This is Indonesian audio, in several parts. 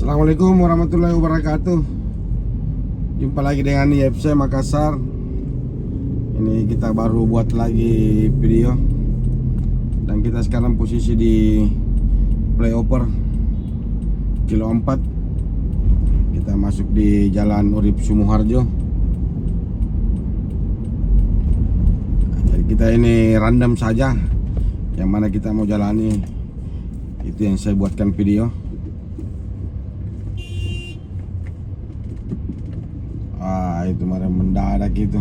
Assalamualaikum warahmatullahi wabarakatuh. Jumpa lagi dengan IFC Makassar. Ini kita baru buat lagi video. Dan kita sekarang posisi di flyover Kilo 4. Kita masuk di Jalan Urip Sumoharjo. Jadi kita ini random saja yang mana kita mau jalani. Itu yang saya buatkan video. Itu marah mendadak gitu.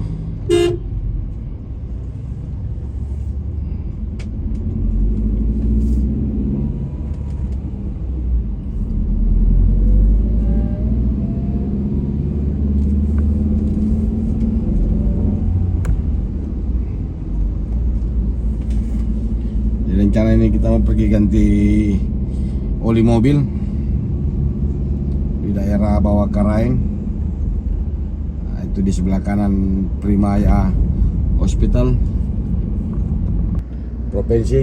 Jadi rencana ini kita mau pergi ganti oli mobil di daerah Bawah Karaeng. Itu di sebelah kanan Primaya Hospital provinsi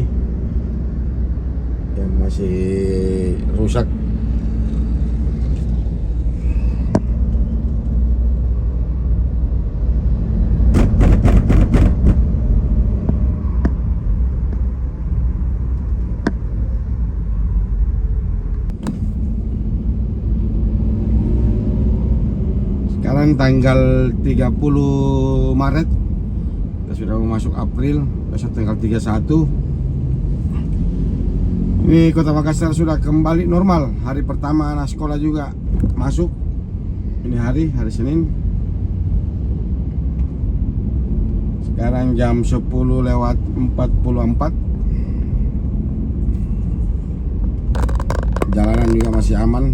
yang masih rusak. Sekarang tanggal 30 Maret, kita sudah masuk April, besok tanggal 31. Ini Kota Makassar sudah kembali normal. Hari pertama anak sekolah juga masuk. Ini hari Senin. Sekarang jam 10:44. Jalanan juga masih aman.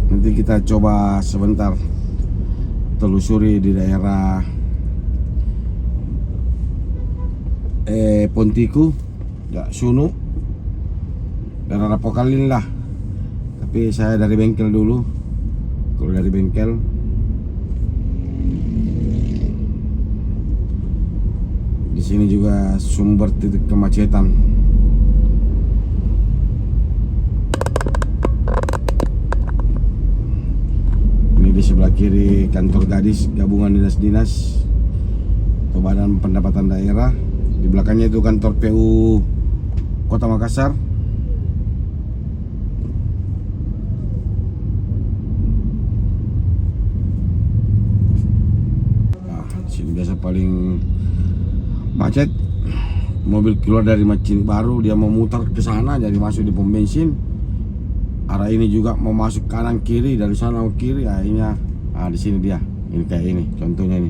Nanti kita coba sebentar telusuri di daerah Pontiku, ya Sunu, daerah Rapokalin lah. Tapi saya dari bengkel dulu. Kalau dari bengkel di sini juga sumber titik kemacetan. Di sebelah kiri kantor gadis gabungan dinas-dinas atau badan pendapatan daerah. Di belakangnya itu kantor PU Kota Makassar. Nah, sini biasa paling macet. Mobil keluar dari Macini Baru, dia mau mutar ke sana jadi masuk di pom bensin. Arah ini juga mau masuk kanan kiri, dari sana mau kiri, akhirnya di sini dia. Ini kayak ini contohnya nih.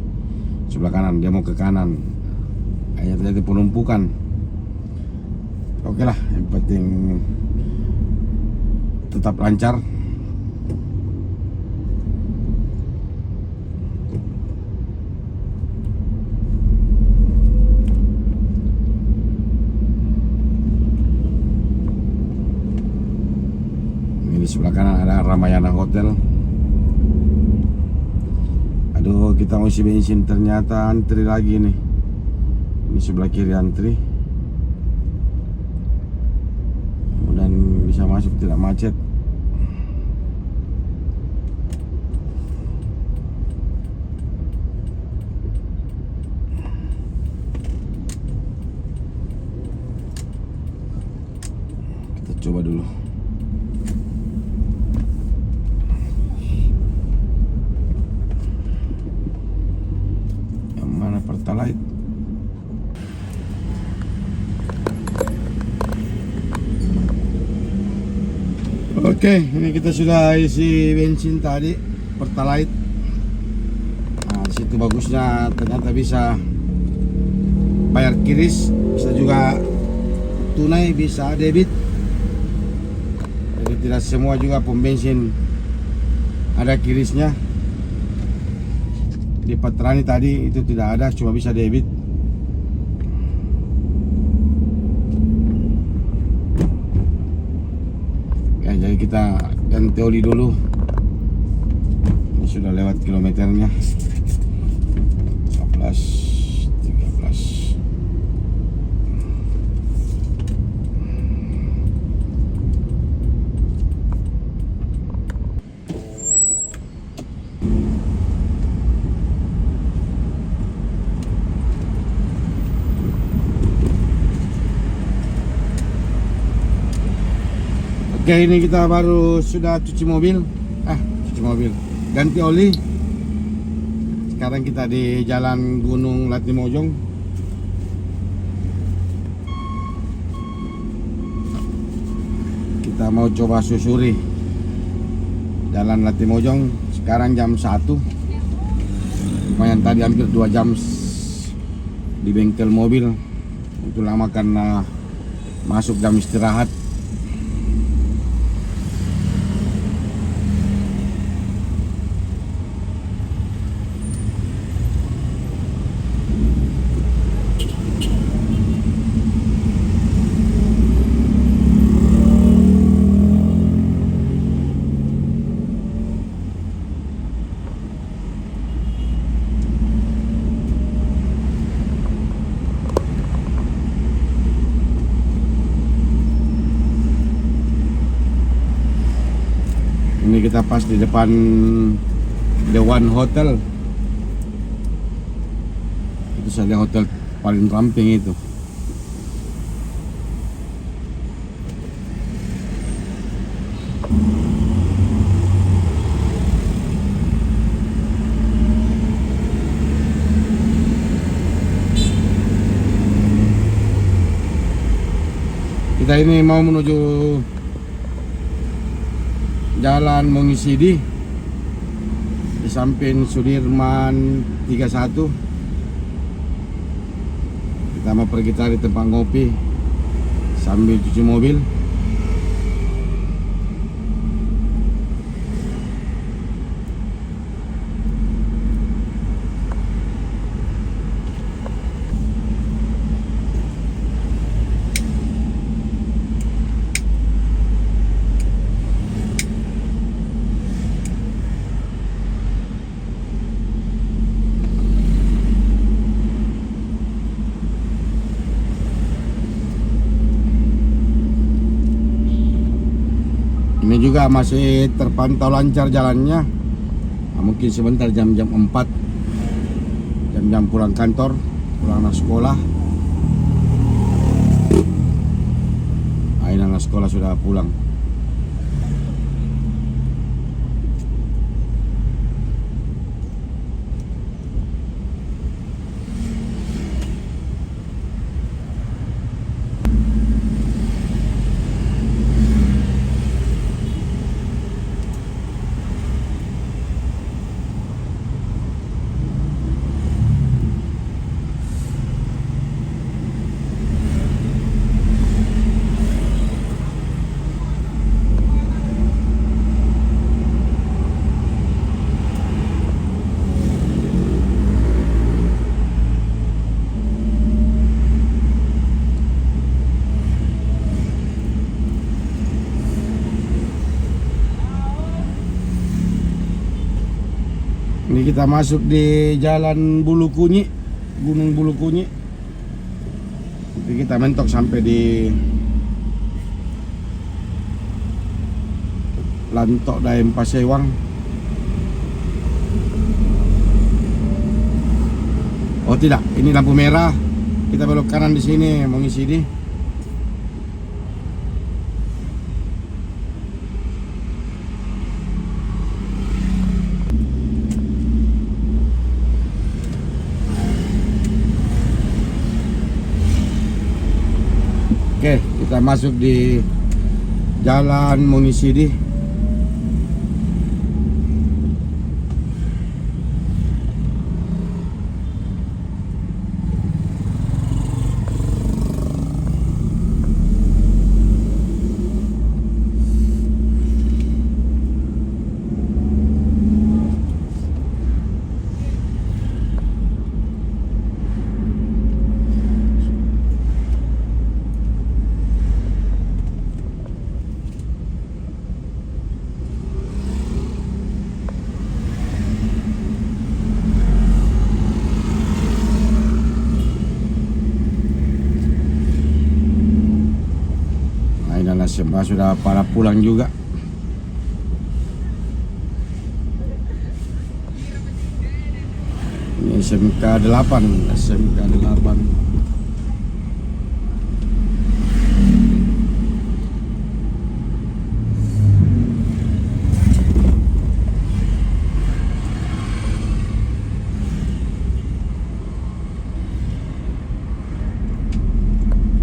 Sebelah kanan dia mau ke kanan. Akhirnya terjadi penumpukan. Oke lah, yang penting tetap lancar. Di sebelah kanan ada Ramayana Hotel. Aduh, kita mau isi bensin, ternyata antri lagi nih. Ini sebelah kiri antri. Mudah bisa masuk, tidak macet. Kita coba dulu. Pertalite. Oke, ini kita sudah isi bensin tadi, Pertalite. Nah, situ bagusnya ternyata bisa bayar kiris, bisa juga tunai, bisa debit. Jadi tidak semua juga pom bensin ada kirisnya. Di Patrani tadi itu tidak ada, cuma bisa debit. Ya, jadi kita ganti oli dulu. Ini sudah lewat kilometernya 15, 13. Oke, ini kita baru sudah cuci mobil, ganti oli. Sekarang kita di Jalan Gunung Latimojong. Kita mau coba susuri Jalan Latimojong. Sekarang jam 1. Lumayan, tadi hampir 2 jam di bengkel mobil. Itu lama karena masuk jam istirahat. Ini kita pas di depan The One Hotel. Itu saja hotel paling ramping itu. Kita ini mau menuju Jalan Mongisidi di samping Sudirman 31. Kita mau pergi cari tempat ngopi sambil cuci mobil. Ini juga masih terpantau lancar jalannya. Nah, mungkin sebentar jam-jam 4, jam-jam pulang kantor, pulang anak sekolah. Nah, ini anak sekolah sudah pulang. Ini kita masuk di Jalan Bulukunyi, Gunung Bulukunyi. Jadi kita mentok sampai di Lantok Daeng Pasewang. Oh tidak, ini lampu merah. Kita belok kanan di sini, mau ngisi di. Oke, kita masuk di Jalan Mongisidi. SMA sudah pada pulang juga. Ini SMK 8, SMK 8.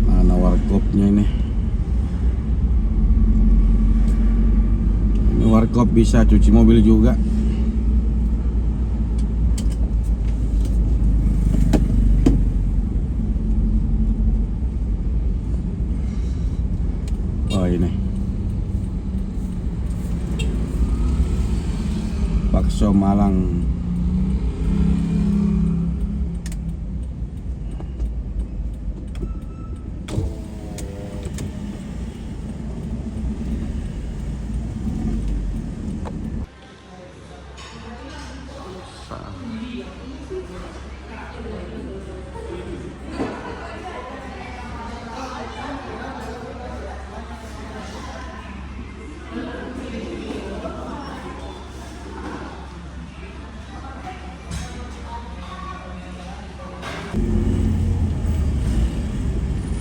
Mana warkopnya ini? Ini warkop bisa cuci mobil juga. Oh ini bakso Malang.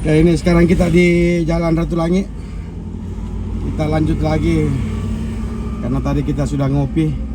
Oke, ini sekarang kita di Jalan Ratulangi. Kita lanjut lagi karena tadi kita sudah ngopi.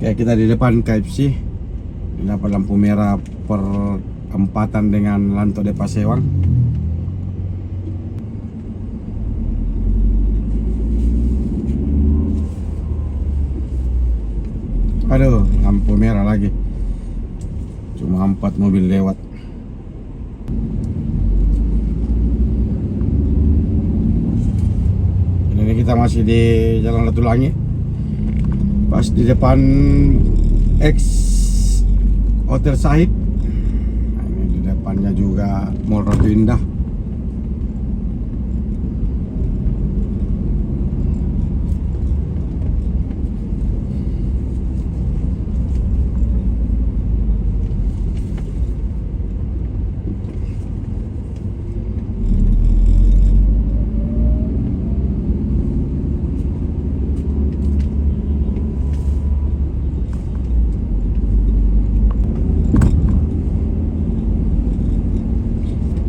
Oke, kita di depan KFC. Ini dapat lampu merah perempatan dengan Lanto de Pasewang. Aduh, lampu merah lagi. Cuma 4 mobil lewat. Ini kita masih di Jalan Ratulangi. Pas di depan X Hotel Sahid. Nah, ini di depannya juga Mall Ratu Indah.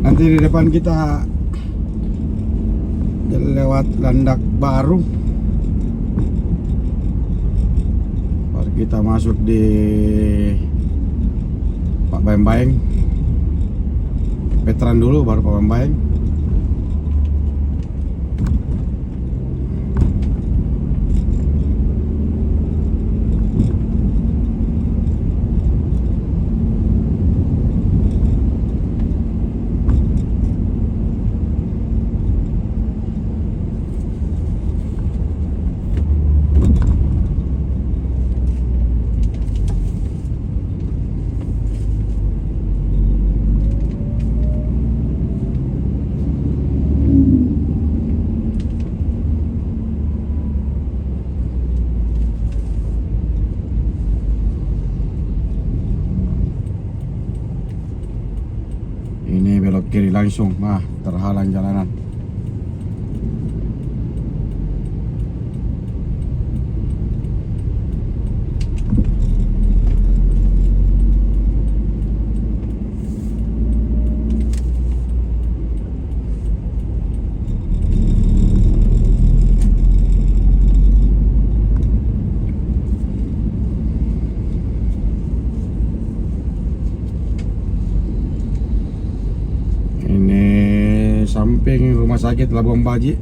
Nanti di depan kita lewat Landak Baru, baru kita masuk di Pak Bayang-Bayang. Veteran dulu baru Pak Bayang-Bayang. Ini belok kiri langsung, terhalang jalanan. Samping rumah sakit Labuan Baji.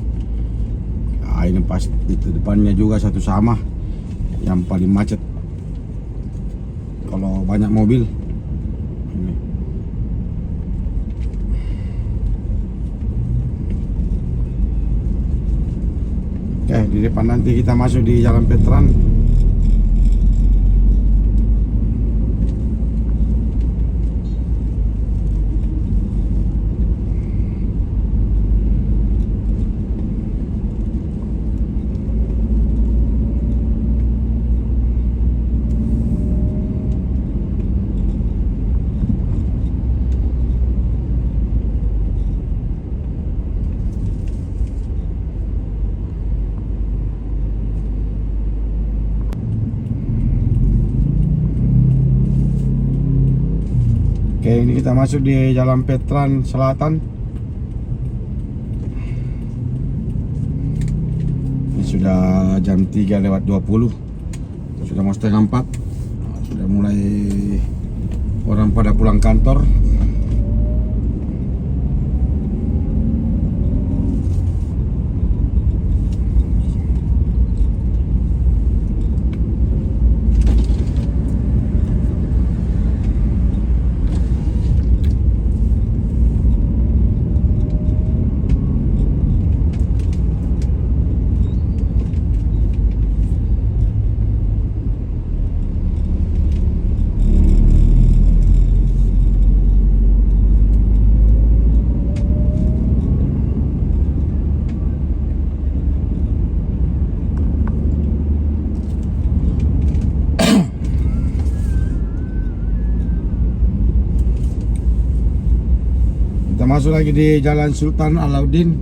Nah, ini pas di depannya juga satu sama yang paling macet kalau banyak mobil. Ini. Oke, di depan nanti kita masuk di Jalan Veteran. Oke, ini kita masuk di Jalan Petran Selatan. Ini sudah jam 3:20. Sudah mau setengah 4. Sudah mulai orang pada pulang kantor. Kita masuk lagi di Jalan Sultan Alauddin.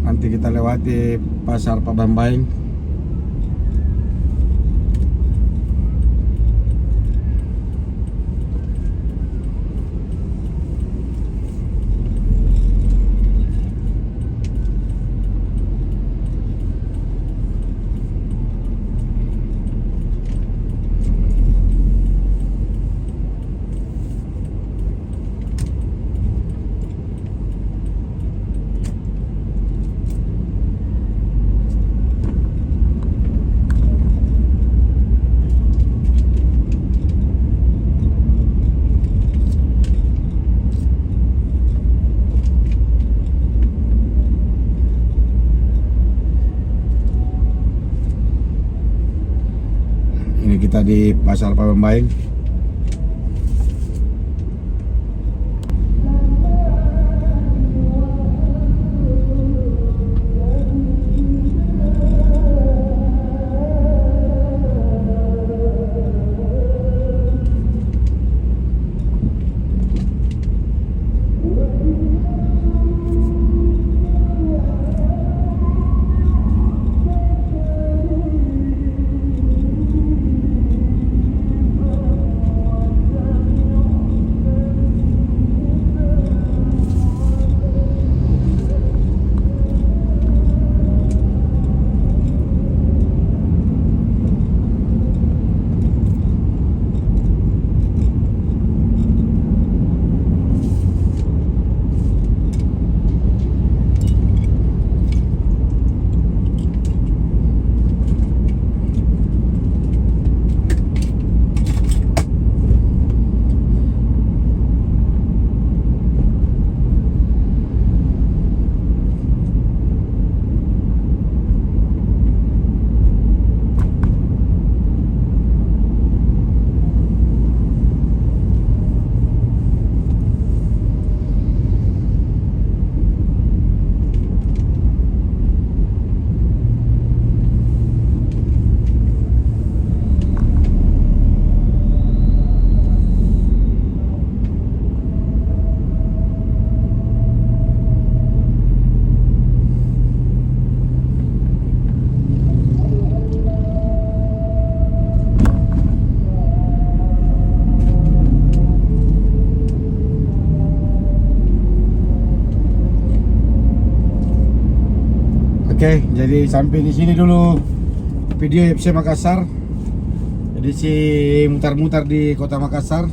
Nanti kita lewati Pasar Pabambaing. Ini kita di Pasar Pabambaing. Oke, jadi sampai di sini dulu video FC Makassar. Jadi si mutar-mutar di Kota Makassar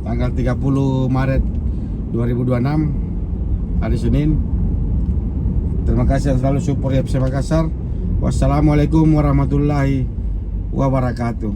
tanggal 30 Maret 2026 hari Senin. Terima kasih yang selalu support FC Makassar. Wassalamualaikum warahmatullahi wabarakatuh.